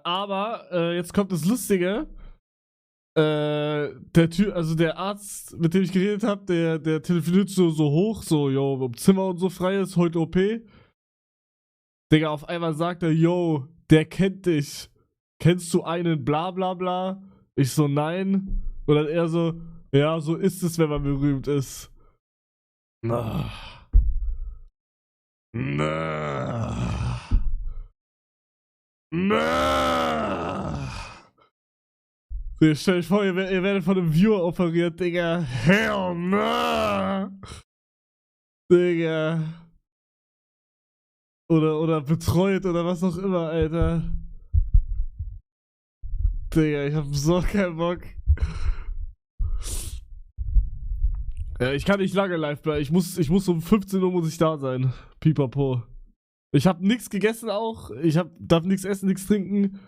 Aber jetzt kommt das Lustige. Der Arzt, mit dem ich geredet habe, der telefoniert so hoch, so, yo, ob Zimmer und so frei ist, heute OP. Digga, auf einmal sagt er, yo, der kennt dich. Kennst du einen bla bla bla? Ich so, nein. Und dann er so, ja, so ist es, wenn man berühmt ist. Na. Na. Na. Stell dich vor, ihr werdet von einem Viewer operiert, Digga. Hell no! Digga. Oder betreut oder was auch immer, Alter. Digga, ich hab so keinen Bock. Ja, ich kann nicht lange live bleiben. Ich muss um 15 Uhr muss ich da sein. Pipapo. Ich hab nichts gegessen auch. Darf nichts essen, nichts trinken.